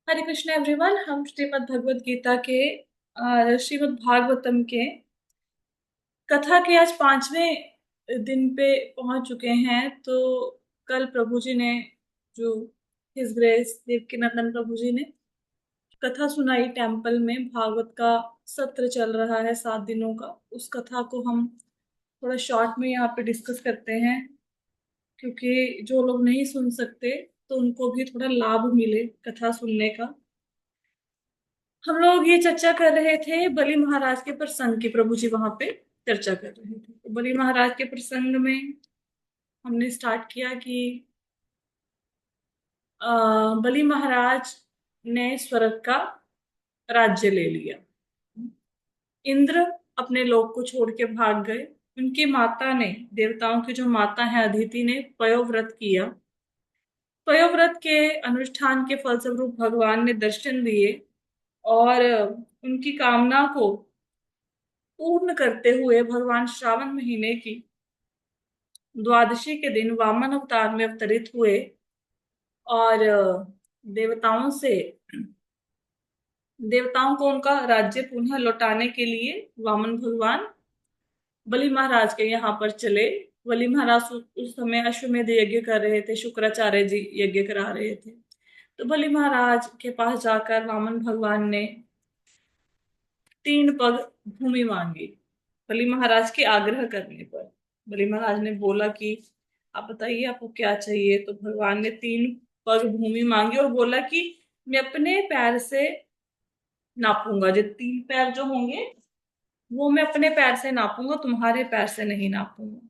हरे Krishna everyone. हम श्रीमद् भगवत गीता के श्रीमद् भागवतम के कथा के आज 5वें दिन पे पहुंच चुके हैं। तो कल प्रभु जी ने, जो हिज ग्रेस देवकीनंदन प्रभु जी ने कथा सुनाई टेम्पल में, भागवत का सत्र चल रहा है 7 दिनों का। उस कथा को हम थोड़ा शॉर्ट में यहाँ पे डिस्कस करते हैं, क्योंकि जो लोग नहीं सुन सकते तो उनको भी थोड़ा लाभ मिले कथा सुनने का। हम लोग ये चर्चा कर रहे थे बलि महाराज के प्रसंग की। प्रभु जी वहां पे चर्चा कर रहे थे, तो बलि महाराज के प्रसंग में हमने स्टार्ट किया कि बलि महाराज ने स्वर्ग का राज्य ले लिया। इंद्र अपने लोक को छोड़ के भाग गए। उनकी माता ने, देवताओं की जो माता है अदिति ने, पयोव्रत किया। पयोव्रत के अनुष्ठान के फलस्वरूप भगवान ने दर्शन दिए और उनकी कामना को पूर्ण करते हुए भगवान श्रावण महीने की द्वादशी के दिन वामन अवतार में अवतरित हुए और देवताओं से देवताओं को उनका राज्य पुनः लौटाने के लिए वामन भगवान बलि महाराज के यहाँ पर चले। बलि महाराज उस समय अश्वमेध यज्ञ कर रहे थे, शुक्राचार्य जी यज्ञ करा रहे थे। तो बलि महाराज के पास जाकर वामन भगवान ने 3 पग भूमि मांगी। बलि महाराज के आग्रह करने पर बलि महाराज ने बोला कि आप बताइए आपको क्या चाहिए। तो भगवान ने 3 पग भूमि मांगी और बोला कि मैं अपने पैर से नापूंगा, जो 3 पैर जो होंगे वो मैं अपने पैर से नापूंगा, तुम्हारे पैर से नहीं नापूंगा।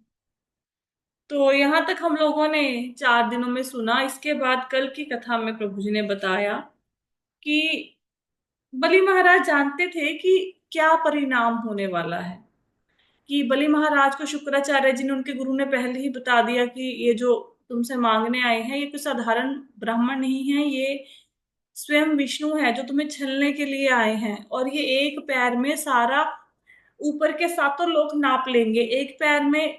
तो यहां तक हम लोगों ने 4 दिनों में सुना। इसके बाद कल की कथा में प्रभु जी ने बताया कि बलि महाराज जानते थे कि क्या परिणाम होने वाला है। कि बलि महाराज को शुक्राचार्य जी ने, उनके गुरु ने पहले ही बता दिया कि ये जो तुमसे मांगने आए हैं ये कोई साधारण ब्राह्मण नहीं है, ये स्वयं विष्णु है जो तुम्हें छलने के लिए आए हैं। और ये एक पैर में सारा ऊपर के 7 लोक नाप लेंगे, एक पैर में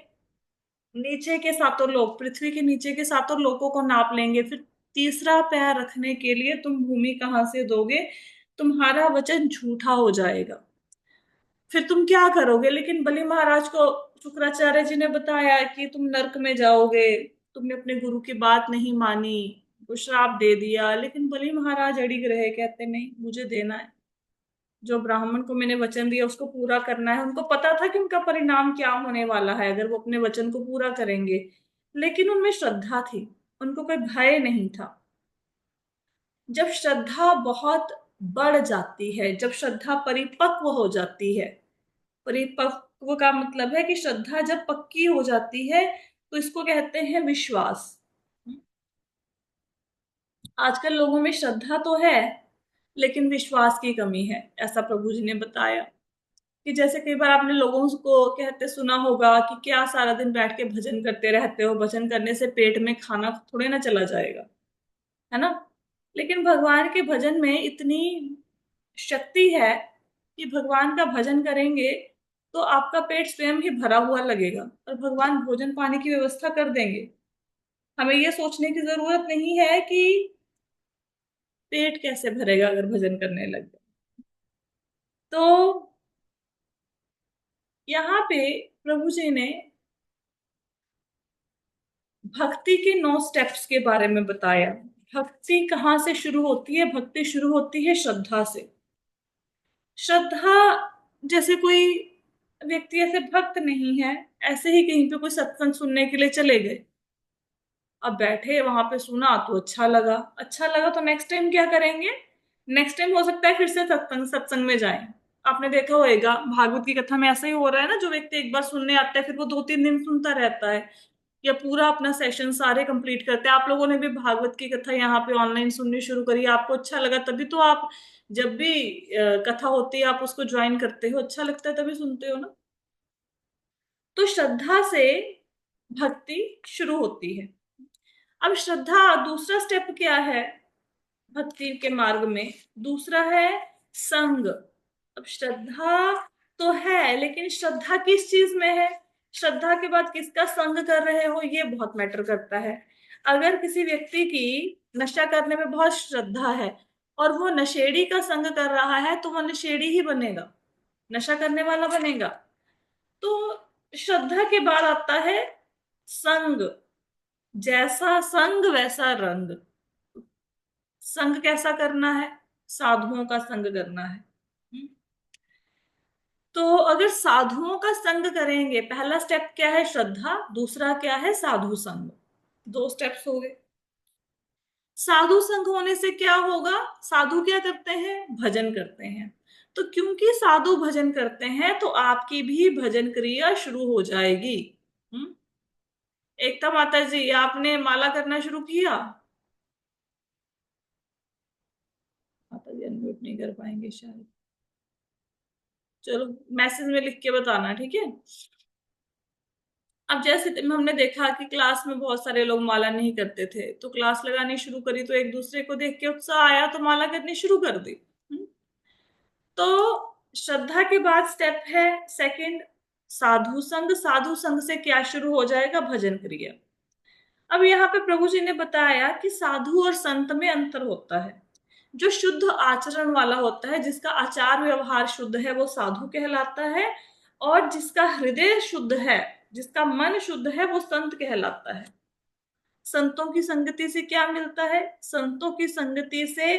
नीचे के 7 लोक, पृथ्वी के नीचे के 7 लोकों को नाप लेंगे। फिर तीसरा पैर रखने के लिए तुम भूमि कहाँ से दोगे? तुम्हारा वचन झूठा हो जाएगा, फिर तुम क्या करोगे? लेकिन बलि महाराज को शुक्राचार्य जी ने बताया कि तुम नरक में जाओगे, तुमने अपने गुरु की बात नहीं मानी, वो श्राप दे दिया। लेकिन बलि महाराज अड़िग रहे, कहते नहीं, मुझे देना है, जो ब्राह्मण को मैंने वचन दिया उसको पूरा करना है। उनको पता था कि उनका परिणाम क्या होने वाला है अगर वो अपने वचन को पूरा करेंगे, लेकिन उनमें श्रद्धा थी, उनको कोई भय नहीं था। जब श्रद्धा बहुत बढ़ जाती है, जब श्रद्धा परिपक्व हो जाती है, परिपक्व का मतलब है कि श्रद्धा जब पक्की हो जाती है तो इसको कहते हैं विश्वास। आजकल लोगों में श्रद्धा तो है लेकिन विश्वास की कमी है, ऐसा प्रभु जी ने बताया। कि जैसे कई बार आपने लोगों को कहते सुना होगा कि क्या सारा दिन बैठ के भजन करते रहते हो, भजन करने से पेट में खाना थोड़े ना चला जाएगा, है ना? लेकिन भगवान के भजन में इतनी शक्ति है कि भगवान का भजन करेंगे तो आपका पेट स्वयं ही भरा हुआ लगेगा और भगवान भोजन पानी की व्यवस्था कर देंगे। हमें यह सोचने की जरूरत नहीं है कि पेट कैसे भरेगा अगर भजन करने लग गए। तो यहाँ पे प्रभु जी ने भक्ति के 9 स्टेप्स के बारे में बताया। भक्ति कहाँ से शुरू होती है? भक्ति शुरू होती है श्रद्धा से। श्रद्धा, जैसे कोई व्यक्ति ऐसे भक्त नहीं है, ऐसे ही कहीं पे कोई सत्संग सुनने के लिए चले गए, अब बैठे वहां पे सुना तो अच्छा लगा, अच्छा लगा तो नेक्स्ट टाइम क्या करेंगे? नेक्स्ट टाइम हो सकता है फिर से सत्संग सत्संग में जाएं। आपने देखा होगा भागवत की कथा में ऐसा ही हो रहा है ना, जो व्यक्ति एक बार सुनने आता है फिर वो 2-3 दिन सुनता रहता है या पूरा अपना सेशन सारे कंप्लीट करते हैं। आप लोगों ने भी भागवत की कथा यहाँ पे ऑनलाइन सुननी शुरू करी, आपको अच्छा लगा तभी तो आप, जब भी कथा होती है आप उसको ज्वाइन करते हो, अच्छा लगता है तभी सुनते हो ना। तो श्रद्धा से भक्ति शुरू होती है। अब श्रद्धा, दूसरा स्टेप क्या है भक्ति के मार्ग में? दूसरा है संग। अब श्रद्धा तो है लेकिन श्रद्धा किस चीज में है? श्रद्धा के बाद किसका संग कर रहे हो ये बहुत मैटर करता है। अगर किसी व्यक्ति की नशा करने में बहुत श्रद्धा है और वो नशेड़ी का संग कर रहा है तो वो नशेड़ी ही बनेगा, नशा करने वाला बनेगा। तो श्रद्धा के बाद आता है संग। जैसा संग वैसा रंग। संग कैसा करना है? साधुओं का संग करना है। हम्म। तो अगर साधुओं का संग करेंगे, पहला स्टेप क्या है? श्रद्धा। दूसरा क्या है? साधु संग। दो स्टेप्स हो गए। साधु संग होने से क्या होगा? साधु क्या करते हैं? भजन करते हैं। तो क्योंकि साधु भजन करते हैं तो आपकी भी भजन क्रिया शुरू हो जाएगी। हम्म। एकता माता जी, आपने माला करना शुरू किया? माता जी अनम्यूट नहीं कर पाएंगे शायद। चलो, मैसेज में लिख के बताना, ठीक है। अब जैसे हमने देखा कि क्लास में बहुत सारे लोग माला नहीं करते थे, तो क्लास लगानी शुरू करी तो एक दूसरे को देख के उत्साह आया तो माला करनी शुरू कर दी। तो श्रद्धा के बाद स्टेप है सेकंड, साधु संग। साधु संग से क्या शुरू हो जाएगा? भजन क्रिया। अब यहाँ पे प्रभु जी ने बताया कि साधु और संत में अंतर होता है। जो शुद्ध आचरण वाला होता है, जिसका आचार व्यवहार शुद्ध है, वो साधु कहलाता है। और जिसका हृदय शुद्ध है, जिसका मन शुद्ध है, वो संत कहलाता है। संतों की संगति से क्या मिलता है? संतों की संगति से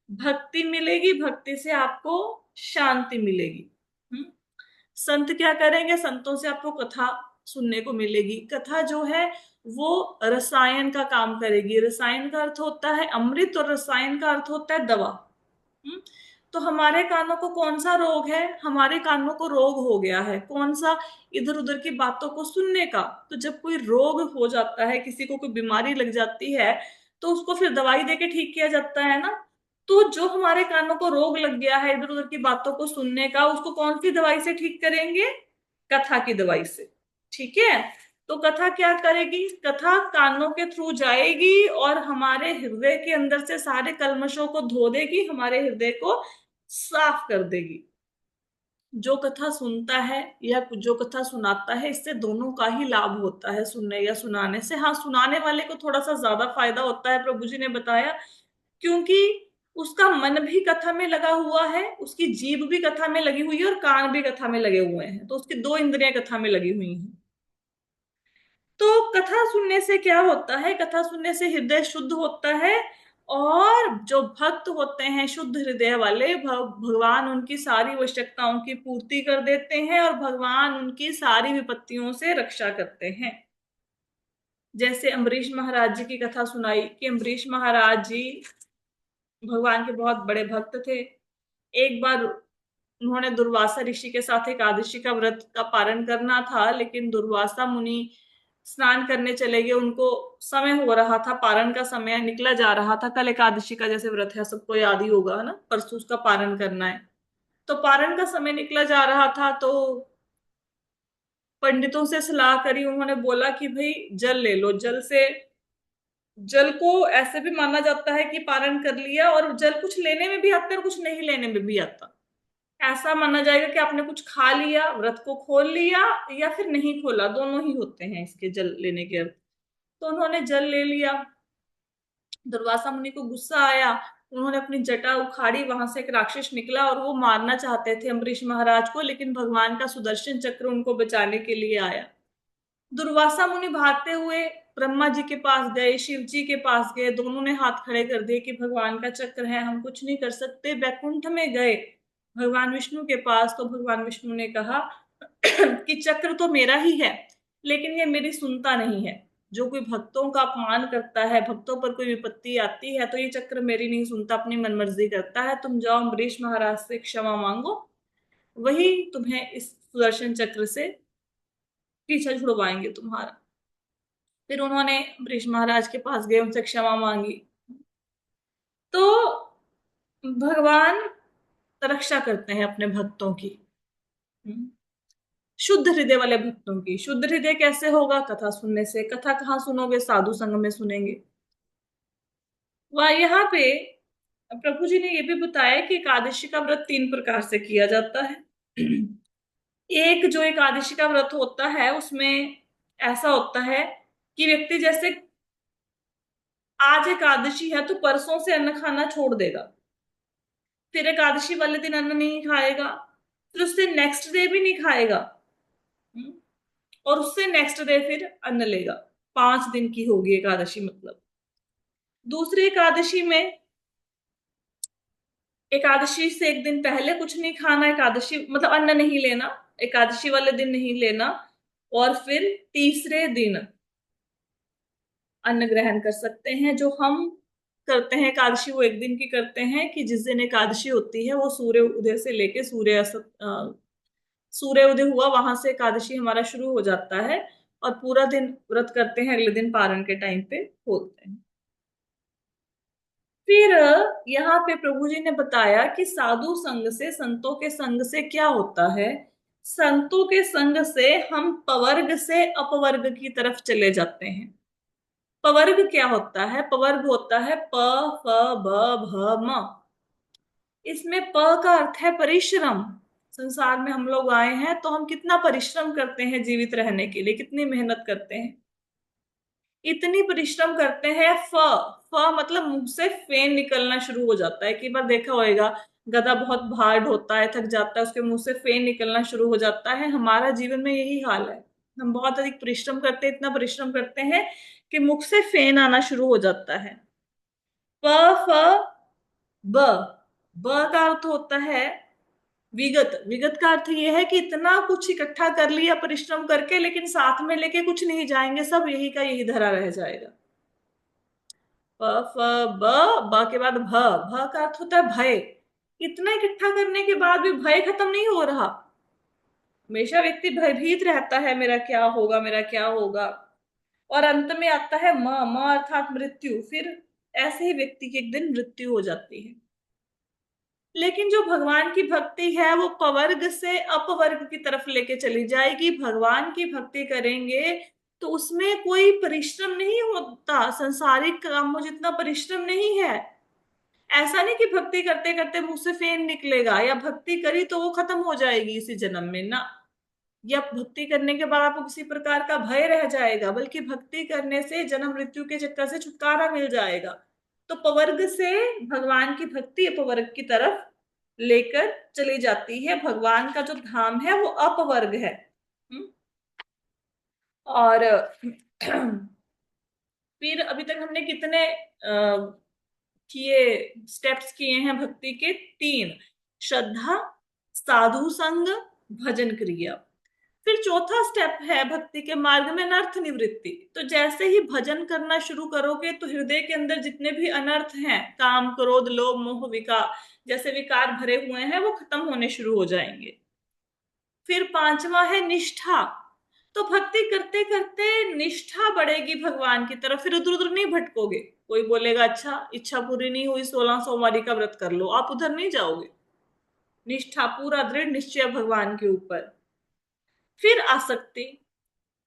भक्ति मिलेगी, भक्ति से आपको शांति मिलेगी। हम्म। संत क्या करेंगे? संतों से आपको कथा सुनने को मिलेगी। कथा जो है वो रसायन का काम करेगी। रसायन का अर्थ होता है अमृत और रसायन का अर्थ होता है दवा। हम्म। तो हमारे कानों को कौन सा रोग है? हमारे कानों को रोग हो गया है कौन सा? इधर उधर की बातों को सुनने का। तो जब कोई रोग हो जाता है, किसी को कोई बीमारी लग जाती है, तो उसको फिर दवाई देके ठीक किया जाता है ना। तो जो हमारे कानों को रोग लग गया है इधर उधर की बातों को सुनने का, उसको कौन सी दवाई से ठीक करेंगे? कथा की दवाई से। ठीक है। तो कथा क्या करेगी? कथा कानों के थ्रू जाएगी और हमारे हृदय के अंदर से सारे कल्मशों को धो देगी, हमारे हृदय को साफ कर देगी। जो कथा सुनता है या जो कथा सुनाता है, इससे दोनों का ही लाभ होता है, सुनने या सुनाने से। हाँ, सुनाने वाले को थोड़ा सा ज्यादा फायदा होता है, प्रभु जी ने बताया, क्योंकि उसका मन भी कथा में लगा हुआ है, उसकी जीभ भी कथा में लगी हुई है और कान भी कथा में लगे हुए हैं, तो उसकी दो इंद्रियां कथा में लगी हुई हैं। तो कथा सुनने से क्या होता है? कथा सुनने से हृदय शुद्ध होता है। और जो भक्त होते हैं शुद्ध हृदय वाले, भगवान उनकी सारी आवश्यकताओं की पूर्ति कर देते हैं और भगवान उनकी सारी विपत्तियों से रक्षा करते हैं। जैसे अम्बरीश महाराज जी की कथा सुनाई कि अम्बरीश महाराज जी भगवान के बहुत बड़े भक्त थे। एक बार उन्होंने दुर्वासा ऋषि के साथ एकादशी का व्रत का पारण करना था, लेकिन दुर्वासा मुनि स्नान करने चले गए। उनको समय हो रहा था, पारण का समय निकला जा रहा था। कल एकादशी का जैसे व्रत है, सबको याद ही होगा, है ना, परसों उसका पारण करना है। तो पारण का समय निकला जा रहा था, तो पंडितों से सलाह करी। उन्होंने बोला कि भाई जल ले लो। जल से, जल को ऐसे भी माना जाता है कि पारण कर लिया, और जल कुछ लेने में भी आता है और कुछ नहीं लेने में भी आता। ऐसा माना जाएगा कि आपने कुछ खा लिया, व्रत को खोल लिया, या फिर नहीं खोला, दोनों ही होते हैं इसके जल लेने के अर्थ। तो उन्होंने जल ले लिया। दुर्वासा मुनि को गुस्सा आया। उन्होंने अपनी जटा उखाड़ी, वहां से एक राक्षस निकला और वो मारना चाहते थे अम्बरीश महाराज को, लेकिन भगवान का सुदर्शन चक्र उनको बचाने के लिए आया। दुर्वासा मुनि भागते हुए ब्रह्मा जी के पास गए, शिव जी के पास गए। दोनों ने हाथ खड़े कर दिए कि भगवान का चक्र है, हम कुछ नहीं कर सकते। बैकुंठ में गए भगवान विष्णु के पास, तो भगवान विष्णु ने कहा कि चक्र तो मेरा ही है, लेकिन ये मेरी सुनता नहीं है। जो कोई भक्तों का अपमान करता है, भक्तों पर कोई विपत्ति आती है, तो ये चक्र मेरी नहीं सुनता, अपनी मनमर्जी करता है। तुम जाओ अम्बरीश महाराज से क्षमा मांगो, वही तुम्हें इस सुदर्शन चक्र से पीछा छुड़वाएंगे तुम्हारा। फिर उन्होंने अम्बरीश महाराज के पास गए, उनसे क्षमा मांगी। तो भगवान रक्षा करते हैं अपने भक्तों की। हम्म। शुद्ध हृदय वाले भक्तों की। शुद्ध हृदय कैसे होगा? कथा सुनने से। कथा कहाँ सुनोगे? साधु संग में सुनेंगे। वह यहाँ पे प्रभु जी ने ये भी बताया कि एकादशी का व्रत तीन प्रकार से किया जाता है। एक जो एकादशी का व्रत होता है, उसमें ऐसा होता है कि व्यक्ति जैसे आज एकादशी है तो परसों से अन्न खाना छोड़ देगा। फिर एकादशी वाले दिन अन्न नहीं खाएगा, फिर उससे नेक्स्ट डे भी नहीं खाएगा। हम्म, और उससे नेक्स्ट डे फिर अन्न लेगा। 5 दिन की होगी एकादशी मतलब। दूसरी एकादशी में, एकादशी से एक दिन पहले कुछ नहीं खाना, एकादशी मतलब अन्न नहीं लेना, एकादशी वाले दिन नहीं लेना, और फिर तीसरे दिन अन्न ग्रहण कर सकते हैं। जो हम करते हैं एकादशी, वो एक दिन की करते हैं कि जिस दिन एकादशी होती है वो सूर्य उदय से लेके सूर्य उदय हुआ वहां से एकादशी हमारा शुरू हो जाता है, और पूरा दिन व्रत करते हैं, अगले दिन पारण के टाइम पे होते हैं। फिर यहाँ पे प्रभु जी ने बताया कि साधु संग से, संतों के संग से क्या होता है। संतों के संग से हम पवर्ग से अपवर्ग की तरफ चले जाते हैं। पवर्ग क्या होता है? पवर्ग होता है प, फ, ब, भ, म। इसमें प का अर्थ है परिश्रम। संसार में हम लोग आए हैं तो हम कितना परिश्रम करते हैं जीवित रहने के लिए, कितनी मेहनत करते हैं। इतनी परिश्रम करते हैं। फ, फ मतलब मुंह से फेन निकलना शुरू हो जाता है। कई बार देखा होगा, गधा बहुत भार ढोता है, थक जाता है, उसके मुंह से फेन निकलना शुरू हो जाता है। हमारा जीवन में यही हाल है। हम बहुत अधिक परिश्रम करते हैं, इतना परिश्रम करते हैं कि मुख से फेन आना शुरू हो जाता है। प, फ, ब। ब का अर्थ होता है विगत। विगत का अर्थ यह है कि इतना कुछ इकट्ठा कर लिया परिश्रम करके, लेकिन साथ में लेके कुछ नहीं जाएंगे, सब यही का यही धरा रह जाएगा। प, फ, ब। ब के बाद भ। भ का अर्थ होता है भय। इतना इकट्ठा करने के बाद भी भय खत्म नहीं हो रहा। हमेशा व्यक्ति भयभीत रहता है, मेरा क्या होगा, मेरा क्या होगा। और अंत में आता है म, म अर्थात मृत्यु। फिर ऐसे ही व्यक्ति की एक दिन मृत्यु हो जाती है। लेकिन जो भगवान की भक्ति है वो पवर्ग से अपवर्ग की तरफ लेके चली जाएगी। भगवान की भक्ति करेंगे तो उसमें कोई परिश्रम नहीं होता, संसारिक कामों जितना परिश्रम नहीं है। ऐसा नहीं कि भक्ति करते करते मुंह से फेन निकलेगा, या भक्ति करी तो वो खत्म हो जाएगी इसी जन्म में ना, या भक्ति करने के बाद आपको किसी प्रकार का भय रह जाएगा, बल्कि भक्ति करने से जन्म मृत्यु के चक्कर से छुटकारा मिल जाएगा। तो पवर्ग से भगवान की भक्ति अपवर्ग की तरफ लेकर चली जाती है। भगवान का जो धाम है वो अपवर्ग है। हम्म? और फिर अभी तक हमने कितने किए, स्टेप्स किए हैं भक्ति के? 3। श्रद्धा, साधु संग, भजन क्रिया। फिर चौथा स्टेप है भक्ति के मार्ग में अनर्थ निवृत्ति। तो जैसे ही भजन करना शुरू करोगे तो हृदय के अंदर जितने भी अनर्थ हैं, काम, क्रोध, लोभ, मोह, विकार जैसे विकार भरे हुए हैं, वो खत्म होने शुरू हो जाएंगे। फिर 5वां है निष्ठा। तो भक्ति करते करते निष्ठा बढ़ेगी भगवान की तरफ, फिर उधर उधर नहीं भटकोगे। कोई बोलेगा अच्छा इच्छा पूरी नहीं हुई, 16 सोमवारी का व्रत कर लो, आप उधर नहीं जाओगे। निष्ठा, पूरा दृढ़ निश्चय भगवान के ऊपर। फिर आसक्ति।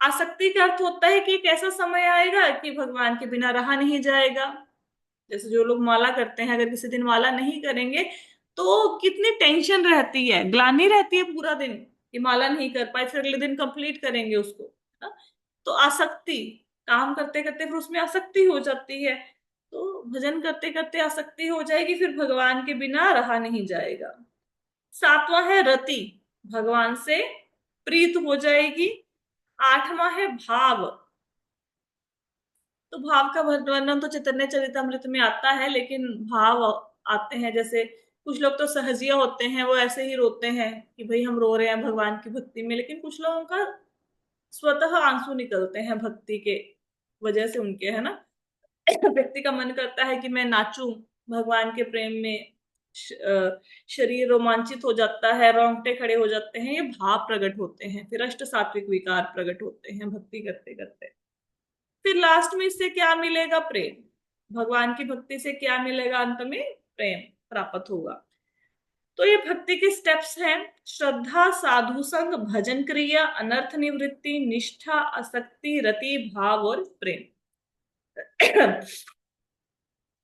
आसक्ति का अर्थ होता है कि एक ऐसा समय आएगा कि भगवान के बिना रहा नहीं जाएगा। जैसे जो लोग माला करते हैं, अगर किसी दिन माला नहीं करेंगे तो कितनी टेंशन रहती है, ग्लानि रहती है पूरा दिन कि माला नहीं कर पाए, फिर अगले दिन कंप्लीट करेंगे उसको, है ना? तो आसक्ति, काम करते करते फिर उसमें आसक्ति हो जाती है। तो भजन करते करते आसक्ति हो जाएगी, फिर भगवान के बिना रहा नहीं जाएगा। 7वां है रति, भगवान से प्रीत हो जाएगी। 8वां है भाव। तो भाव का वर्णन तो चैतन्य चरितमृत में आता है, लेकिन भाव आते हैं जैसे कुछ लोग तो सहजिया होते हैं, वो ऐसे ही रोते हैं कि भाई हम रो रहे हैं भगवान की भक्ति में। लेकिन कुछ लोगों का स्वतः आंसू निकलते हैं भक्ति के वजह से उनके, है ना। व्यक्ति का मन करता है कि मैं नाचूं भगवान के प्रेम में। शरीर रोमांचित हो जाता है, रोंगटे खड़े हो जाते हैं, ये भाव प्रकट होते हैं। फिर अष्ट सात्विक विकार प्रकट होते हैं भक्ति करते करते। फिर लास्ट में इससे क्या मिलेगा? प्रेम। भगवान की भक्ति से क्या मिलेगा? अंत में प्रेम प्राप्त होगा। तो ये भक्ति के स्टेप्स हैं: श्रद्धा, साधु संग, भजन क्रिया, अनर्थ निवृत्ति, निष्ठा, आसक्ति, रति, भाव और प्रेम।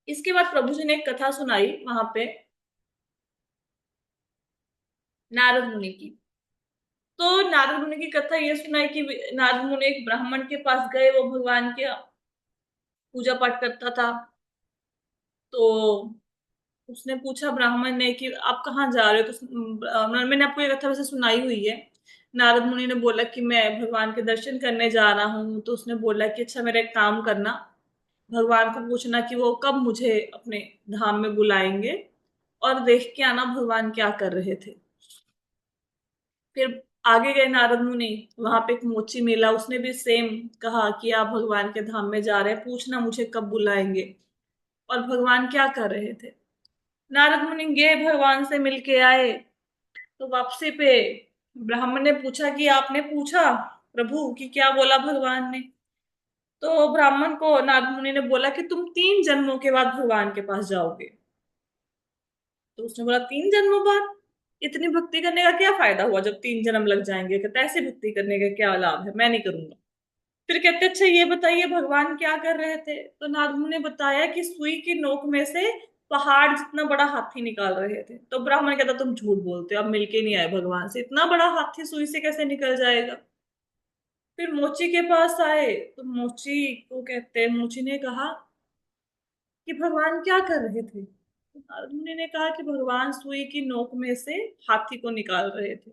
इसके बाद प्रभु जी ने एक कथा सुनाई वहां पे नारद मुनि की। तो नारद मुनि की कथा ये सुनाई कि नारद मुनि एक ब्राह्मण के पास गए, वो भगवान के पूजा पाठ करता था। तो उसने पूछा ब्राह्मण ने कि आप कहाँ जा रहे हो, तो मैंने आपको ये कथा वैसे सुनाई हुई है। नारद मुनि ने बोला कि मैं भगवान के दर्शन करने जा रहा हूँ। तो उसने बोला कि अच्छा, मेरा एक काम करना, भगवान को पूछना कि वो कब मुझे अपने धाम में बुलाएंगे, और देख के आना भगवान क्या कर रहे थे। फिर आगे गए नारद मुनि, वहां पे एक मोची मिला, उसने भी सेम कहा कि आप भगवान के धाम में जा रहे हैं, पूछना मुझे कब बुलाएंगे, और भगवान क्या कर रहे थे। नारद मुनि गए, भगवान से मिलके आए। तो वापसी पे ब्राह्मण ने पूछा कि आपने पूछा प्रभु कि क्या बोला भगवान ने। तो ब्राह्मण को नारद मुनि ने बोला कि तुम 3 जन्मों के बाद भगवान के पास जाओगे। तो उसने बोला 3 जन्मों बाद? इतनी भक्ति करने का क्या फायदा हुआ जब 3 जन्म लग जाएंगे? कहता ऐसे भक्ति करने का क्या लाभ है, मैं नहीं करूंगा। फिर कहते अच्छा ये बताइए भगवान क्या कर रहे थे। तो नारद मुनि ने बताया कि सुई की नोक में से पहाड़ जितना बड़ा हाथी निकाल रहे थे। तो ब्राह्मण कहता तुम झूठ बोलते हो, अब मिलके नहीं आए भगवान से, इतना बड़ा हाथी सुई से कैसे निकल जाएगा। फिर मोची के पास आए, तो मोची को कहते हैं, मोची ने कहा कि भगवान क्या कर रहे थे। तो नारद मुनि ने कहा कि भगवान सुई की नोक में से हाथी को निकाल रहे थे।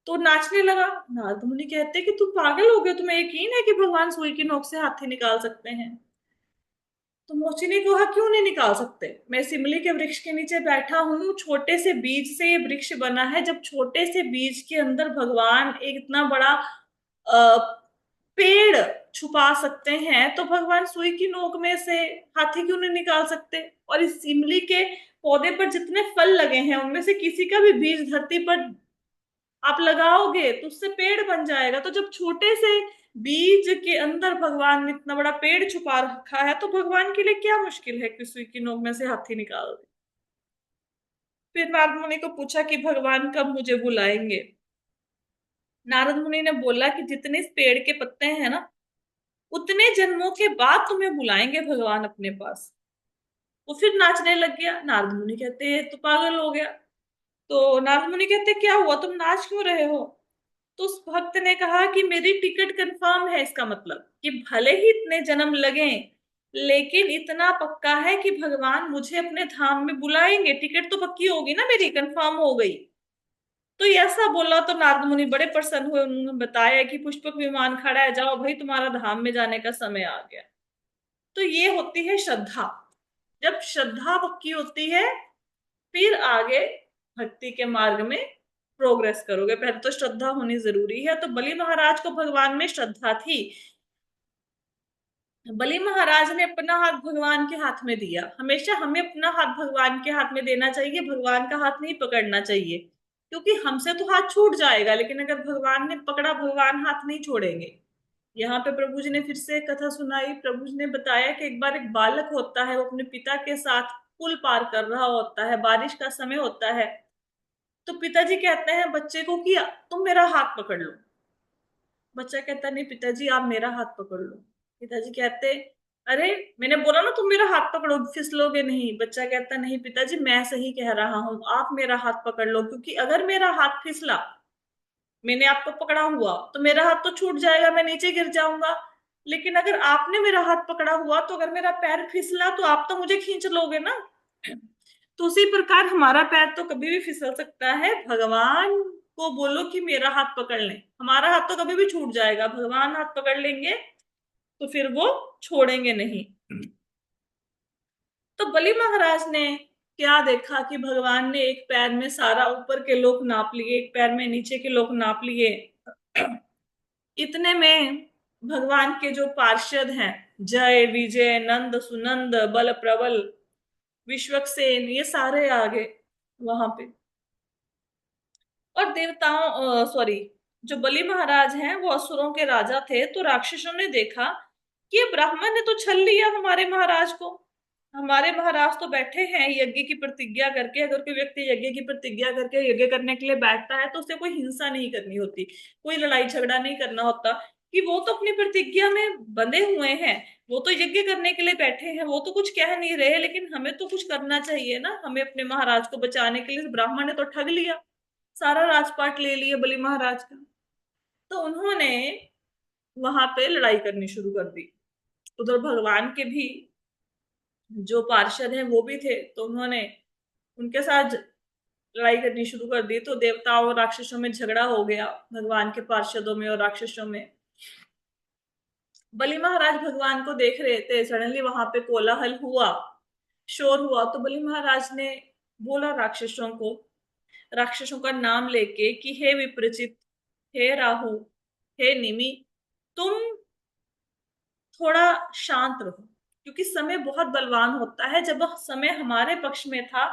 तो नाचने लगा। नारद मुनि कहते कि तुम पागल हो गए, तुम्हें यकीन है कि भगवान सुई की नोक से हाथी निकाल सकते हैं? तो मोची ने कहा क्यों नहीं निकाल सकते, मैं सिमली के वृक्ष के नीचे बैठा हूँ, छोटे से बीज से ये वृक्ष बना है। जब छोटे से बीज के अंदर भगवान एक इतना बड़ा पेड़ छुपा सकते हैं, तो भगवान सुई की नोक में से हाथी क्यों नहीं निकाल सकते। और इस इमली के पौधे पर जितने फल लगे हैं उनमें से किसी का भी बीज धरती पर आप लगाओगे तो उससे पेड़ बन जाएगा। तो जब छोटे से बीज के अंदर भगवान ने इतना बड़ा पेड़ छुपा रखा है, तो भगवान के लिए क्या मुश्किल है कि सुई की नोक में से हाथी निकाल दे। फिर नारद मुनि को पूछा कि भगवान कब मुझे बुलाएंगे। नारद मुनि ने बोला कि जितने इस पेड़ के पत्ते हैं ना, उतने जन्मों के बाद तुम्हें बुलाएंगे भगवान अपने पास। वो फिर नाचने लग गया। नारद मुनि कहते ये तो पागल हो गया। तो नारद मुनि कहते क्या हुआ, तुम नाच क्यों रहे हो। तो उस भक्त ने कहा कि मेरी टिकट कंफर्म है, इसका मतलब कि भले ही इतने जन्म लगे, लेकिन इतना पक्का है कि भगवान मुझे अपने धाम में बुलाएंगे, टिकट तो पक्की होगी ना, मेरी कंफर्म हो गई। तो ये ऐसा बोला तो नारद मुनि बड़े प्रसन्न हुए, उन्होंने बताया कि पुष्पक विमान खड़ा है, जाओ भाई तुम्हारा धाम में जाने का समय आ गया। तो ये होती है श्रद्धा। जब श्रद्धा पक्की होती है, फिर आगे भक्ति के मार्ग में प्रोग्रेस करोगे। पहले तो श्रद्धा होनी जरूरी है। तो बलि महाराज को भगवान में श्रद्धा थी। बलि महाराज ने अपना हाथ भगवान के हाथ में दिया। हमेशा हमें अपना हाथ भगवान के हाथ में देना चाहिए, भगवान का हाथ नहीं पकड़ना चाहिए, क्योंकि हमसे तो हाथ छूट जाएगा, लेकिन अगर भगवान ने पकड़ा, भगवान हाथ नहीं छोड़ेंगे। यहाँ पे प्रभु जी ने फिर से एक कथा सुनाई। प्रभु जी ने बताया कि एक बार एक बालक होता है, वो अपने पिता के साथ पुल पार कर रहा होता है, बारिश का समय होता है। तो पिताजी कहते हैं बच्चे को कि तुम मेरा हाथ पकड़ लो। बच्चा कहता नहीं पिताजी आप मेरा हाथ पकड़ लो। पिताजी कहते अरे मैंने बोला ना तुम मेरा हाथ पकड़ो, फिसलोगे नहीं। बच्चा कहता नहीं पिताजी मैं सही कह रहा हूं, आप मेरा हाथ पकड़ लो, क्योंकि अगर मेरा हाथ फिसला, मैंने आपको पकड़ा हुआ, तो मेरा हाथ तो छूट जाएगा, मैं नीचे गिर जाऊंगा। लेकिन अगर आपने मेरा हाथ पकड़ा हुआ, तो अगर मेरा पैर फिसला तो आप तो मुझे खींच लोगे ना। तो उसी प्रकार हमारा पैर तो कभी भी फिसल सकता है। भगवान को बोलो कि मेरा हाथ पकड़ लें, हमारा हाथ तो कभी भी छूट जाएगा, भगवान हाथ पकड़ लेंगे तो फिर वो छोड़ेंगे नहीं। तो बलि महाराज ने क्या देखा कि भगवान ने एक पैर में सारा ऊपर के लोक नाप लिए, एक पैर में नीचे के लोक नाप लिए। इतने में भगवान के जो पार्षद हैं, जय विजय नंद सुनंद बल प्रबल विश्वक्सेन, ये सारे आ गए वहां पे। और देवताओं सॉरी, जो बलि महाराज हैं वो असुरों के राजा थे। तो राक्षसों ने देखा कि ये ब्राह्मण ने तो छल लिया हमारे महाराज को। हमारे महाराज तो बैठे हैं यज्ञ की प्रतिज्ञा करके। अगर कोई व्यक्ति यज्ञ की प्रतिज्ञा करके यज्ञ करने के लिए बैठता है, तो उसे कोई हिंसा नहीं करनी होती, कोई लड़ाई झगड़ा नहीं करना होता, कि वो तो अपनी प्रतिज्ञा में बंधे हुए हैं, वो तो यज्ञ करने के लिए बैठे हैं, वो तो कुछ कह नहीं रहे, लेकिन हमें तो कुछ करना चाहिए ना, हमें अपने महाराज को बचाने के लिए। ब्राह्मण ने तो ठग लिया, सारा राजपाट ले लिया बलि महाराज का। तो उन्होंने वहां पे लड़ाई करनी शुरू कर दी। उधर भगवान के भी जो पार्षद हैं वो भी थे, तो उन्होंने उनके साथ लड़ाई करनी शुरू कर दी। तो देवताओं और राक्षसों में झगड़ा हो गया, भगवान के पार्षदों में और राक्षसों में। बलि महाराज भगवान को देख रहे थे, सडनली वहां पे कोलाहल हुआ, शोर हुआ। तो बलि महाराज ने बोला राक्षसों का नाम लेके कि हे विप्रचित, हे राहु, हे निमि, तुम थोड़ा शांत रहो, क्योंकि समय बहुत बलवान होता है। जब समय हमारे पक्ष में था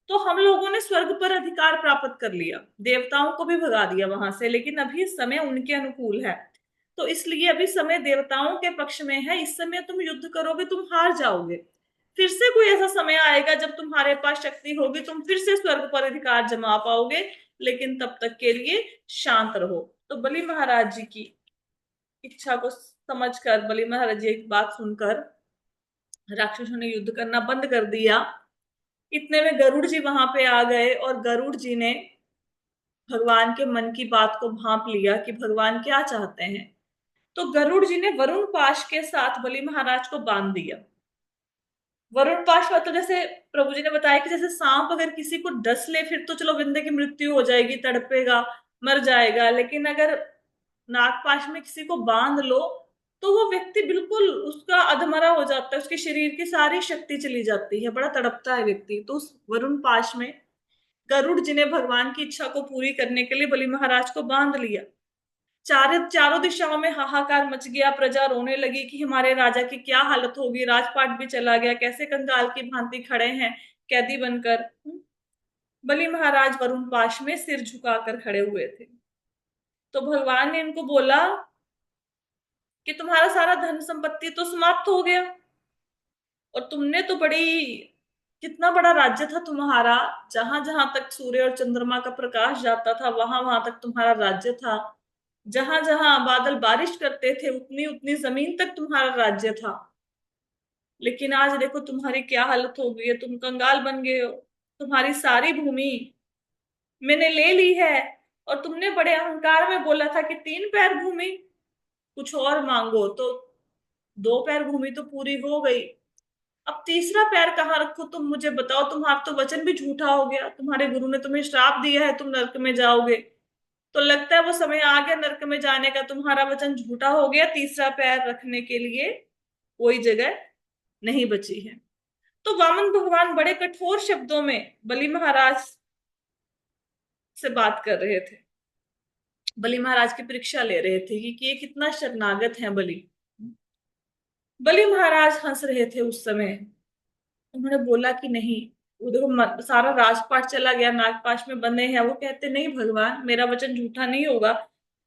तो हम लोगों ने स्वर्ग पर अधिकार प्राप्त कर लिया, देवताओं को भी भगा दिया वहां से, लेकिन अभी समय उनके अनुकूल है। तो इसलिए अभी समय देवताओं के पक्ष में है। इस समय तुम युद्ध करोगे, तुम हार जाओगे। फिर से कोई ऐसा समय आएगा जब तुम्हारे पास शक्ति होगी, तुम फिर से स्वर्ग पर अधिकार जमा पाओगे, लेकिन तब तक के लिए शांत रहो। तो बलि महाराज जी की इच्छा को समझकर, बलि महाराज जी की बात सुनकर राक्षसों ने युद्ध करना बंद कर दिया। इतने में गरुड़ जी वहां पे आ गए, और गरुड़ जी ने भगवान के मन की बात को भांप लिया कि भगवान क्या चाहते हैं। तो गरुड़ जी ने वरुण पाश के साथ बलि महाराज को बांध दिया। वरुण पाश मतलब जैसे प्रभु जी ने बताया कि जैसे सांप अगर किसी को डस ले, फिर तो चलो बंदे की मृत्यु हो जाएगी, तड़पेगा, मर जाएगा, लेकिन अगर नागपाश में किसी को बांध लो तो वो व्यक्ति बिल्कुल उसका अधमरा हो जाता है, उसके शरीर की सारी शक्ति चली जाती है, बड़ा तड़पता है व्यक्ति। तो उस वरुण पाश में गरुड़ जी ने भगवान की इच्छा को पूरी करने के लिए बलि महाराज को बांध लिया। चारों दिशाओं में हाहाकार मच गया, प्रजा रोने लगी कि हमारे राजा की क्या हालत होगी, राजपाट भी चला गया, कैसे कंगाल की भांति खड़े हैं कैदी बनकर। बलि महाराज वरुण पाश में सिर झुकाकर खड़े हुए थे। तो भगवान ने इनको बोला कि तुम्हारा सारा धन संपत्ति तो समाप्त हो गया, और तुमने तो कितना बड़ा राज्य था तुम्हारा, जहां जहां तक सूर्य और चंद्रमा का प्रकाश जाता था वहां वहां तक तुम्हारा राज्य था, जहां जहां बादल बारिश करते थे उतनी उतनी जमीन तक तुम्हारा राज्य था। लेकिन आज देखो तुम्हारी क्या हालत हो गई है, तुम कंगाल बन गए हो, तुम्हारी सारी भूमि मैंने ले ली है, और तुमने बड़े अहंकार में बोला था कि 3 पैर भूमि, कुछ और मांगो, तो 2 पैर भूमि तो पूरी हो गई, अब तीसरा पैर कहाँ रखो तुम मुझे बताओ। तुम्हारा तो वचन भी झूठा हो गया, तुम्हारे गुरु ने तुम्हें श्राप दिया है तुम नरक में जाओगे, तो लगता है वो समय आ गया नरक में जाने का, तुम्हारा वचन झूठा हो गया, तीसरा पैर रखने के लिए कोई जगह नहीं बची है। तो वामन भगवान बड़े कठोर शब्दों में बलि महाराज से बात कर रहे थे, बलि महाराज की परीक्षा ले रहे थे कि ये कितना शरणागत है बलि। बलि महाराज हंस रहे थे उस समय। उन्होंने बोला कि नहीं, वो देखो सारा राजपाट चला गया, नागपाश में बंधे हैं। वो कहते नहीं भगवान, मेरा वचन झूठा नहीं होगा,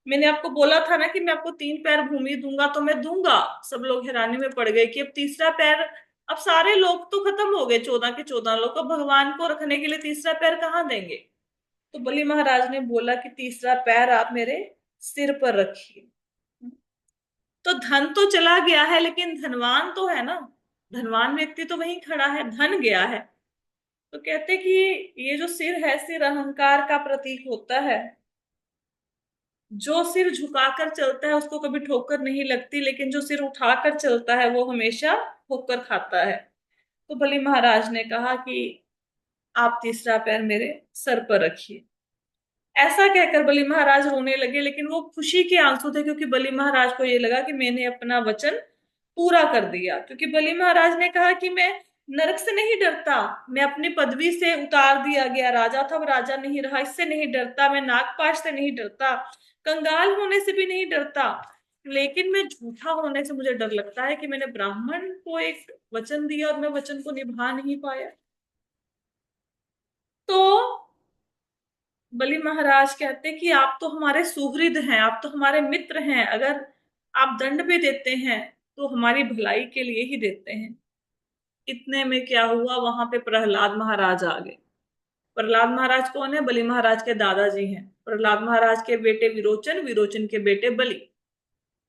मैंने आपको बोला था ना कि मैं आपको 3 पैर भूमि दूंगा, तो मैं दूंगा। सब लोग हैरानी में पड़ गए कि अब तीसरा पैर, अब सारे लोग तो खत्म हो गए, 14 के 14 लोग, अब भगवान को रखने के लिए तीसरा पैर कहाँ देंगे। तो बलि महाराज ने बोला कि तीसरा पैर आप मेरे सिर पर रखिए। तो धन तो चला गया है, लेकिन धनवान तो है ना, धनवान व्यक्ति तो वहीं खड़ा है, धन गया है। तो कहते कि ये जो सिर है, सिर अहंकार का प्रतीक होता है। जो सिर झुकाकर चलता है उसको कभी ठोकर नहीं लगती, लेकिन जो सिर उठाकर चलता है वो हमेशा ठोकर खाता है। तो बलि महाराज ने कहा कि आप तीसरा पैर मेरे सर पर रखिए। ऐसा कहकर बलि महाराज रोने लगे, लेकिन वो खुशी के आंसू थे, क्योंकि बलि महाराज को ये लगा कि मैंने अपना वचन पूरा कर दिया। क्योंकि बलि महाराज ने कहा कि मैं नरक से नहीं डरता, मैं अपनी पदवी से उतार दिया गया राजा था, अब राजा नहीं रहा, इससे नहीं डरता, मैं नागपाश से नहीं डरता, कंगाल होने से भी नहीं डरता, लेकिन मैं झूठा होने से मुझे डर लगता है कि मैंने ब्राह्मण को एक वचन दिया और मैं वचन को निभा नहीं पाया। तो बलि महाराज कहते कि आप तो हमारे सुहृद हैं, आप तो हमारे मित्र हैं, अगर आप दंड भी देते हैं तो हमारी भलाई के लिए ही देते हैं। इतने में क्या हुआ, वहां पे प्रहलाद महाराज आ गए। प्रहलाद महाराज कौन है? बलि महाराज के दादाजी हैं। प्रहलाद महाराज के बेटे विरोचन, विरोचन के बेटे बलि।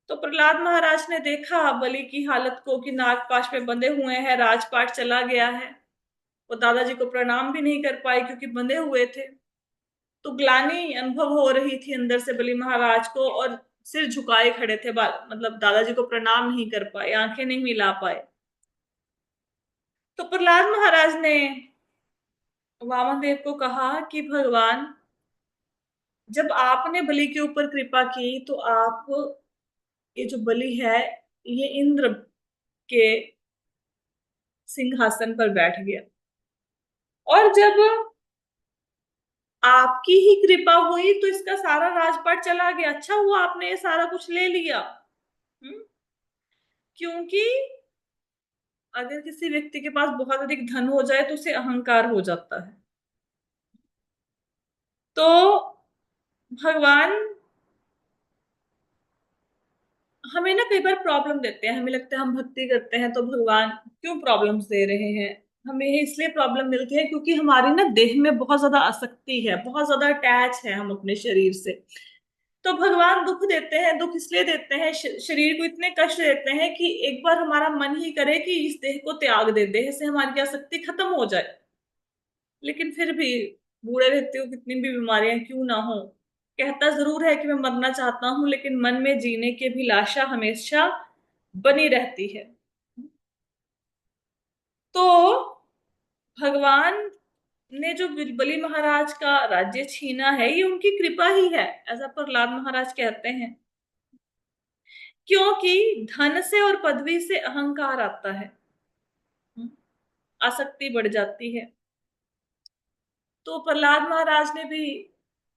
तो प्रहलाद महाराज ने देखा बलि की हालत को कि नागपाश में बंधे हुए हैं, राजपाट चला गया है, वो दादाजी को प्रणाम भी नहीं कर पाए क्योंकि बंधे हुए थे। तो ग्लानि अनुभव हो रही थी अंदर से बलि महाराज को, और सिर झुकाए खड़े थे, मतलब दादाजी को प्रणाम नहीं कर पाए, आंखें नहीं मिला पाए। तो प्रहलाद महाराज ने वामन देव को कहा कि भगवान, जब आपने बलि के ऊपर कृपा की तो आप, ये जो बलि है ये इंद्र के सिंहासन पर बैठ गया, और जब आपकी ही कृपा हुई तो इसका सारा राजपाट चला गया। अच्छा हुआ आपने ये सारा कुछ ले लिया। हम्म? क्योंकि अगर किसी व्यक्ति के पास बहुत अधिक धन हो जाए तो उसे अहंकार हो जाता है। तो भगवान हमें ना कई बार प्रॉब्लम देते हैं, हमें लगता है हम भक्ति करते हैं तो भगवान क्यों प्रॉब्लम्स दे रहे हैं। हमें ये इसलिए प्रॉब्लम मिलती है क्योंकि हमारी ना देह में बहुत ज्यादा आसक्ति है, बहुत ज्यादा अटैच है हम अपने शरीर से। तो भगवान दुख देते हैं, दुख इसलिए देते हैं, शरीर को इतने कष्ट देते हैं कि एक बार हमारा मन ही करे कि इस देह को त्याग दे, देह से हमारी आसक्ति खत्म हो जाए। लेकिन फिर भी बूढ़े व्यक्ति को कितनी भी बीमारियां क्यों ना हो, कहता जरूर है कि मैं मरना चाहता हूं, लेकिन मन में जीने की अभिलाषा हमेशा बनी रहती है। तो भगवान ने जो बलि महाराज का राज्य छीना है ये उनकी कृपा ही है, ऐसा प्रहलाद महाराज कहते हैं। क्योंकि धन से और पदवी से अहंकार आता है, आसक्ति बढ़ जाती है। तो प्रहलाद महाराज ने भी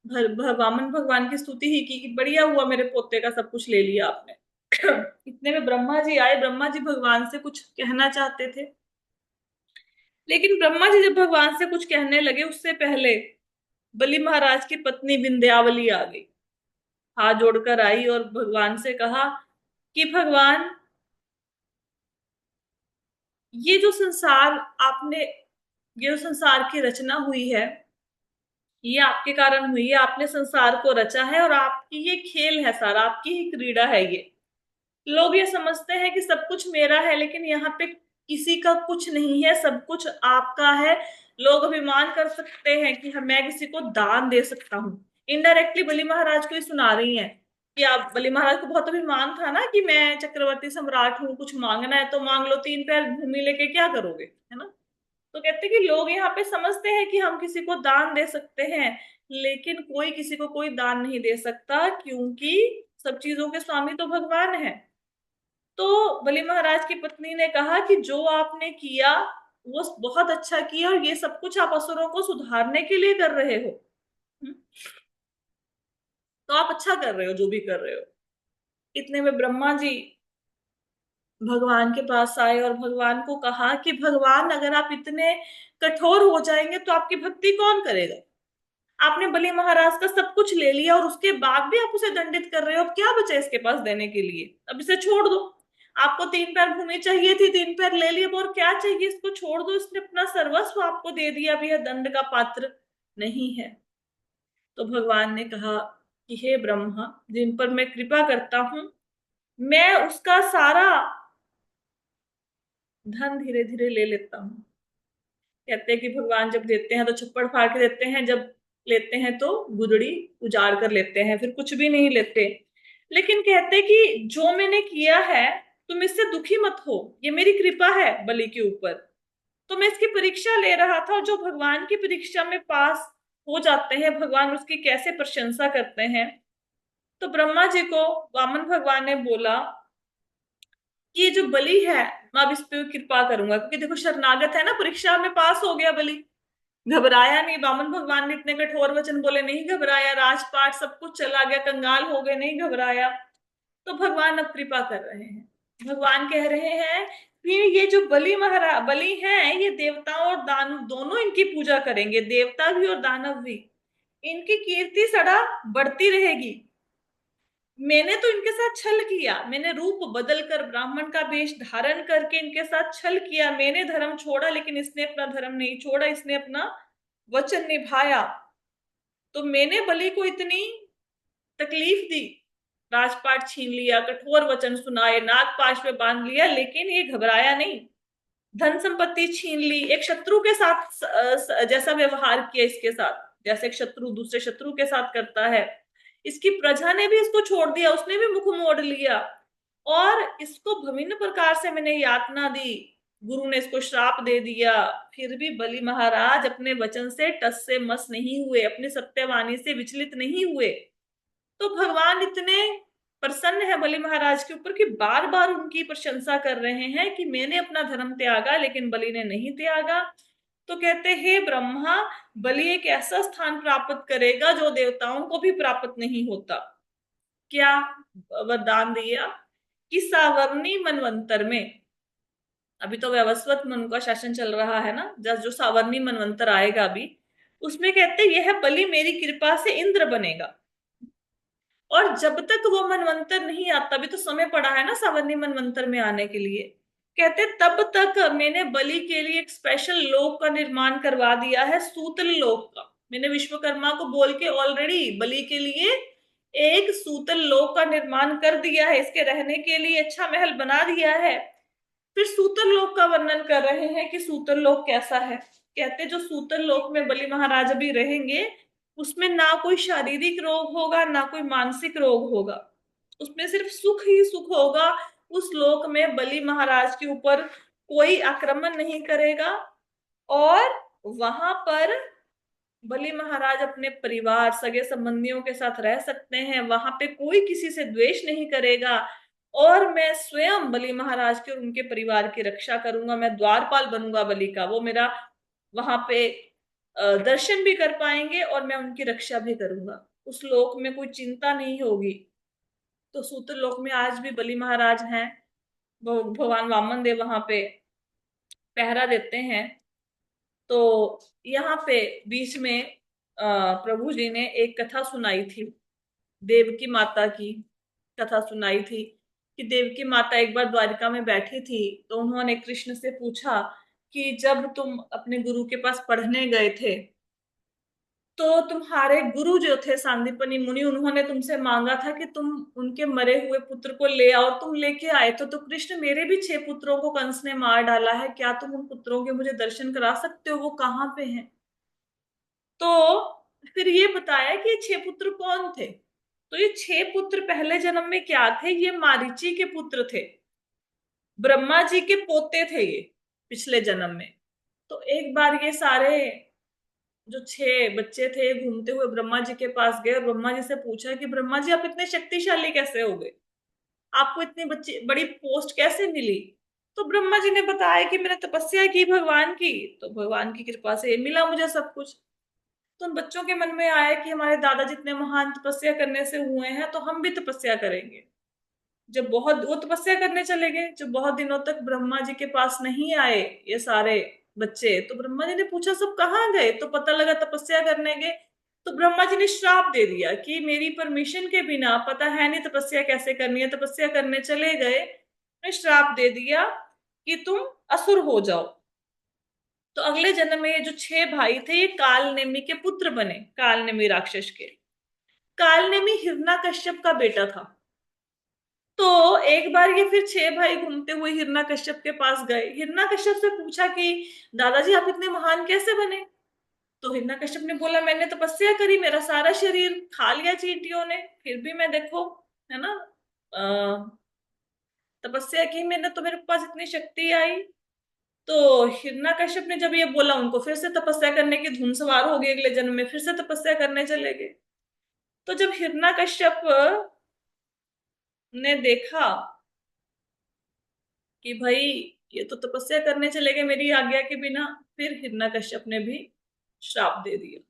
वामन भगवान की स्तुति ही की कि बढ़िया हुआ मेरे पोते का सब कुछ ले लिया आपने। इतने में ब्रह्मा जी आए। ब्रह्मा जी भगवान से कुछ कहना चाहते थे, लेकिन ब्रह्मा जी जब भगवान से कुछ कहने लगे उससे पहले बलि महाराज की पत्नी विंध्यावली आ गई, हाथ जोड़कर आई और भगवान से कहा कि भगवान, ये जो संसार आपने, ये जो संसार की रचना हुई है ये आपके कारण हुई है। आपने संसार को रचा है और आपकी ये खेल है, सारा आपकी ही क्रीड़ा है ये। लोग ये समझते हैं कि सब कुछ मेरा है, लेकिन यहाँ पे किसी का कुछ नहीं है, सब कुछ आपका है। लोग अभिमान कर सकते हैं कि मैं किसी को दान दे सकता हूँ। इनडायरेक्टली बलि महाराज को ही सुना रही हैं कि आप, बलि महाराज को बहुत अभिमान था ना कि मैं चक्रवर्ती सम्राट हूँ, कुछ मांगना है तो मांग लो, 3 पैर भूमि लेके क्या करोगे, है ना। तो कहते हैं कि लोग यहाँ पे समझते हैं कि हम किसी को दान दे सकते हैं, लेकिन कोई किसी को कोई दान नहीं दे सकता, क्योंकि सब चीजों के स्वामी तो भगवान है। तो बलि महाराज की पत्नी ने कहा कि जो आपने किया वो बहुत अच्छा किया, और ये सब कुछ आप असुरों को सुधारने के लिए कर रहे हो। हम्म, तो आप अच्छा कर रहे हो जो भी कर रहे हो। इतने में ब्रह्मा जी भगवान के पास आए और भगवान को कहा कि भगवान, अगर आप इतने कठोर हो जाएंगे तो आपकी भक्ति कौन करेगा। आपने बलि महाराज का सब कुछ ले लिया और उसके बाद भी आप उसे दंडित कर रहे हो। अब क्या बचा इसके पास देने के लिए, अब इसे छोड़ दो। आपको 3 पैर भूमि चाहिए थी, 3 पैर ले लिए, अब और क्या चाहिए, इसको छोड़ दो, इसने अपना सर्वस्व आपको दे दिया, अब यह दंड का पात्र नहीं है। तो भगवान ने कहा कि हे ब्रह्मा, जिन पर मैं कृपा करता हूं मैं उसका सारा धन धीरे धीरे ले लेता हूँ। कहते हैं कि भगवान जब देते हैं तो छप्पड़ फाड़ के देते हैं, जब लेते हैं तो गुदड़ी उजाड़ कर लेते हैं, फिर कुछ भी नहीं लेते। लेकिन कहते हैं कि जो मैंने किया है तुम इससे दुखी मत हो, ये मेरी कृपा है बलि के ऊपर। तो मैं इसकी परीक्षा ले रहा था, और जो भगवान की परीक्षा में पास हो जाते हैं भगवान उसकी कैसे प्रशंसा करते हैं। तो ब्रह्मा जी को वामन भगवान ने बोला कि ये जो बलि है मैं अब इस पे कृपा करूंगा, क्योंकि देखो शरणागत है ना, परीक्षा में पास हो गया बलि, घबराया नहीं। वामन भगवान ने इतने कठोर वचन बोले, नहीं घबराया, राजपाट सब कुछ चला गया, कंगाल हो गए, नहीं घबराया। तो भगवान अब कृपा कर रहे हैं। भगवान कह रहे हैं कि ये जो बलि हैं ये देवताओं और दानव दोनों इनकी पूजा करेंगे, देवता भी और दानव भी। इनकी कीर्ति सदा बढ़ती रहेगी। मैंने तो इनके साथ छल किया, मैंने रूप बदल कर ब्राह्मण का वेश धारण करके इनके साथ छल किया, मैंने धर्म छोड़ा, लेकिन इसने अपना धर्म नहीं छोड़ा, इसने अपना वचन निभाया। तो मैंने बलि को इतनी तकलीफ दी, राजपाट छीन लिया, कठोर वचन सुनाए, नागपाश में बांध लिया, लेकिन ये घबराया नहीं। धन संपत्ति छीन ली, एक शत्रु के साथ जैसा व्यवहार किया इसके साथ, जैसे एक शत्रु दूसरे शत्रु के साथ करता है। इसकी प्रजा ने भी इसको छोड़ दिया, उसने भी मुख मोड़ लिया, और इसको विभिन्न प्रकार से मैंने यातना दी, गुरु ने इसको श्राप दे दिया। फिर भी बलि महाराज अपने वचन से टस से मस नहीं हुए, अपनी सत्यवाणी से विचलित नहीं हुए। तो भगवान इतने प्रसन्न है बलि महाराज के ऊपर कि बार बार उनकी प्रशंसा कर रहे हैं कि मैंने अपना धर्म त्यागा लेकिन बलि ने नहीं त्यागा। तो कहते हे ब्रह्मा, बलि एक ऐसा स्थान प्राप्त करेगा जो देवताओं को भी प्राप्त नहीं होता। क्या वरदान दिया कि सावर्णी मनवंतर में, अभी तो वैवस्वत मनु का शासन चल रहा है ना, जो सावर्णी मनवंतर आएगा अभी, उसमें कहते यह बलि मेरी कृपा से इंद्र बनेगा। और जब तक वो मनवंतर नहीं आता, भी तो समय पड़ा है ना सावर्णी मनवंतर में आने के लिए, कहते तब तक मैंने बलि के लिए एक स्पेशल लोक का निर्माण करवा दिया है, सूतल लोक का। मैंने विश्वकर्मा को बोल के ऑलरेडी बलि के लिए एक सूतल लोक का निर्माण कर दिया है, इसके रहने के लिए अच्छा महल बना दिया है। फिर सूतल लोक का वर्णन कर रहे हैं कि सूतल लोक कैसा है। कहते जो सूतल लोक में बलि महाराज भी रहेंगे, उसमें ना कोई शारीरिक रोग होगा ना कोई मानसिक रोग होगा, उसमें सिर्फ सुख ही सुख होगा। उस लोक में बलि महाराज के ऊपर कोई आक्रमण नहीं करेगा, और वहां पर बलि महाराज अपने परिवार सगे संबंधियों के साथ रह सकते हैं, वहां पे कोई किसी से द्वेष नहीं करेगा। और मैं स्वयं बलि महाराज के और उनके परिवार की रक्षा करूंगा, मैं द्वारपाल बनूंगा बलि का, वो मेरा वहां पे दर्शन भी कर पाएंगे और मैं उनकी रक्षा भी करूंगा। उस लोक में कोई चिंता नहीं होगी। तो सूत्र लोक में आज भी बलि महाराज हैं, भगवान वामन देव वहां पे पहरा देते हैं। तो यहाँ पे बीच में प्रभु जी ने एक कथा सुनाई थी, देवकी माता की कथा सुनाई थी कि देवकी माता एक बार द्वारिका में बैठी थी, तो उन्होंने कृष्ण से पूछा कि जब तुम अपने गुरु के पास पढ़ने गए थे, तो तुम्हारे गुरु जो थे सांदीपनि मुनि, उन्होंने तुमसे मांगा था कि तुम उनके मरे हुए पुत्र को ले आओ, तुम लेके आए तो कृष्ण मेरे भी 6 पुत्रों को कंस ने मार डाला है, क्या तुम उन पुत्रों के मुझे दर्शन करा सकते हो, वो कहाँ पे हैं? तो फिर ये बताया कि ये 6 पुत्र कौन थे। तो ये 6 पुत्र पहले जन्म में क्या थे, ये मारीची के पुत्र थे, ब्रह्मा जी के पोते थे ये पिछले जन्म में। तो एक बार ये सारे जो 6 बच्चे थे घूमते हुए ब्रह्मा जी के पास गए और ब्रह्मा जी से पूछा कि ब्रह्मा जी आप इतने शक्तिशाली कैसे हो गए, आपको इतनी बच्ची बड़ी पोस्ट कैसे मिली? तो ब्रह्मा जी ने बताया कि मैंने तपस्या की भगवान की, तो भगवान की कृपा से मिला मुझे सब कुछ। तो उन बच्चों के मन में आया कि हमारे दादा जितने महान तपस्या करने से हुए हैं, तो हम भी तपस्या करेंगे। जब बहुत वो तपस्या करने चले गए, जब बहुत दिनों तक ब्रह्मा जी के पास नहीं आए ये सारे बच्चे, तो ब्रह्मा जी ने पूछा सब कहाँ गए, तो पता लगा तपस्या करने गए। तो ब्रह्मा जी ने श्राप दे दिया कि मेरी परमिशन के बिना, पता है नहीं तपस्या कैसे करनी है, तपस्या करने चले गए, ने श्राप दे दिया कि तुम असुर हो जाओ। तो अगले जन्म में ये जो 6 भाई थे ये कालनेमी के पुत्र बने, कालनेमी राक्षस के। कालनेमी हिरण्यकश्यप का बेटा था। तो एक बार ये फिर 6 भाई घूमते हुए हिरण्यकश्यप के पास गए, हिरण्यकश्यप से पूछा कि दादाजी आप इतने महान कैसे बने? तो हिरण्यकश्यप ने बोला मैंने तपस्या करी, मेरा सारा शरीर खा लिया चींटियों ने, फिर भी मैं देखो, है ना, तपस्या की मैंने तो मेरे पास इतनी शक्ति आई। तो हिरण्यकश्यप ने जब ये बोला, उनको फिर से तपस्या करने की धुन सवार हो गई, अगले जन्म में फिर से तपस्या करने चले गए। तो जब हिरण्यकश्यप ने देखा कि भाई ये तो तपस्या करने चले गए मेरी आज्ञा के बिना, फिर हिरण्यकश्यप ने भी श्राप दे दिया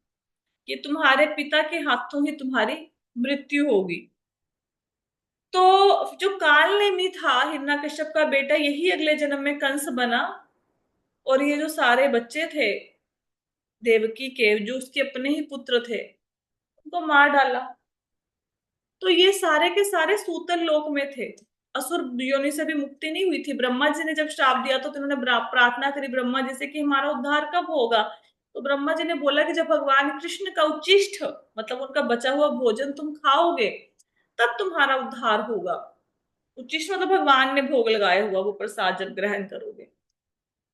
कि तुम्हारे पिता के हाथों ही तुम्हारी मृत्यु होगी। तो जो कालनेमी था हिरण्यकश्यप का बेटा, यही अगले जन्म में कंस बना, और ये जो सारे बच्चे थे देवकी के, जो उसके अपने ही पुत्र थे, उनको मार डाला। तो ये सारे के सारे सूतल लोक में थे, असुर योनि से भी मुक्ति नहीं हुई थी। ब्रह्मा जी ने जब श्राप दिया तो उन्होंने प्रार्थना करी ब्रह्मा जी से कि हमारा उद्धार कब होगा? तो ब्रह्मा जी ने बोला कि जब भगवान कृष्ण का उच्चिष्ट, मतलब उनका बचा हुआ भोजन तुम खाओगे, तब तुम्हारा उद्धार होगा। उच्चिष्ट मतलब भगवान ने भोग लगाया हुआ वो प्रसाद जब ग्रहण करोगे।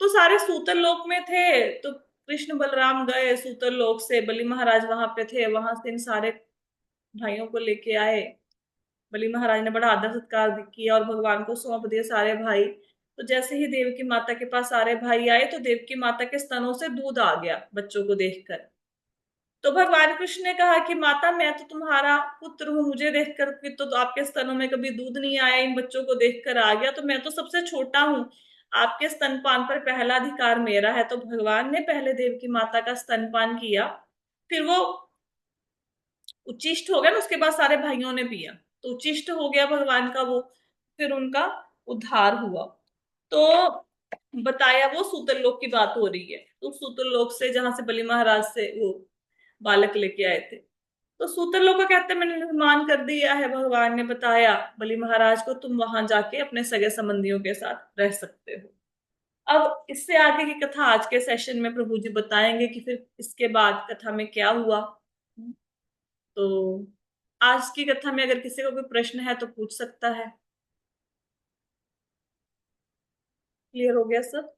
तो सारे सूतल लोक में थे, तो कृष्ण बलराम गए सूतल लोक से, बलि महाराज वहां पे थे, वहां से इन सारे भाइयों को लेके आए। बलि महाराज ने बड़ा आदर सत्कार किया और भगवान को सौंप दिए सारे भाई। तो जैसे ही देवकी माता के पास सारे भाई आए तो देवकी माता के स्तनों से दूध आ गया बच्चों को देखकर। तो भगवान कृष्ण ने कहा कि माता, मैं तो तुम्हारा पुत्र हूँ, मुझे देखकर भी तो आपके स्तनों में कभी दूध नहीं आया, इन बच्चों को देखकर आ गया, तो मैं तो सबसे छोटा हूँ, आपके स्तनपान पर पहला अधिकार मेरा है। तो भगवान ने पहले देवकी माता का स्तनपान किया, फिर वो उच्चिष्ट हो गया ना, उसके बाद सारे भाइयों ने पिया, तो उच्चिष्ट हो गया भगवान का वो, फिर उनका उद्धार हुआ। तो बताया वो सूतल लोक की बात हो रही है, तो सूतल लोक से जहां से बलि महाराज से वो बालक लेके आए थे, तो सूतल लोक का कहते हैं मैंने निर्माण कर दिया है। भगवान ने बताया बलि महाराज को, तुम वहां जाके अपने सगे संबंधियों के साथ रह सकते हो। अब इससे आगे की कथा आज के सेशन में प्रभु जी बताएंगे कि फिर इसके बाद कथा में क्या हुआ। तो आज की कथा में अगर किसी को कोई प्रश्न है तो पूछ सकता है। क्लियर हो गया सब?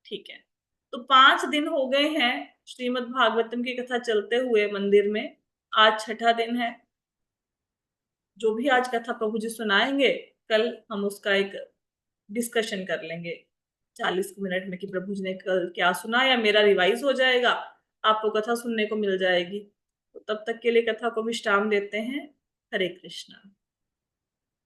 ठीक है। तो 5 दिन हो गए हैं श्रीमद् भागवतम की कथा चलते हुए मंदिर में, आज छठा दिन है। जो भी आज कथा प्रभु जी सुनाएंगे, कल हम उसका एक डिस्कशन कर लेंगे 40 मिनट में कि प्रभु जी ने कल क्या सुनाया, मेरा रिवाइज हो जाएगा, आपको कथा सुनने को मिल जाएगी। तो तब तक के लिए कथा को विश्राम देते हैं। हरे कृष्णा।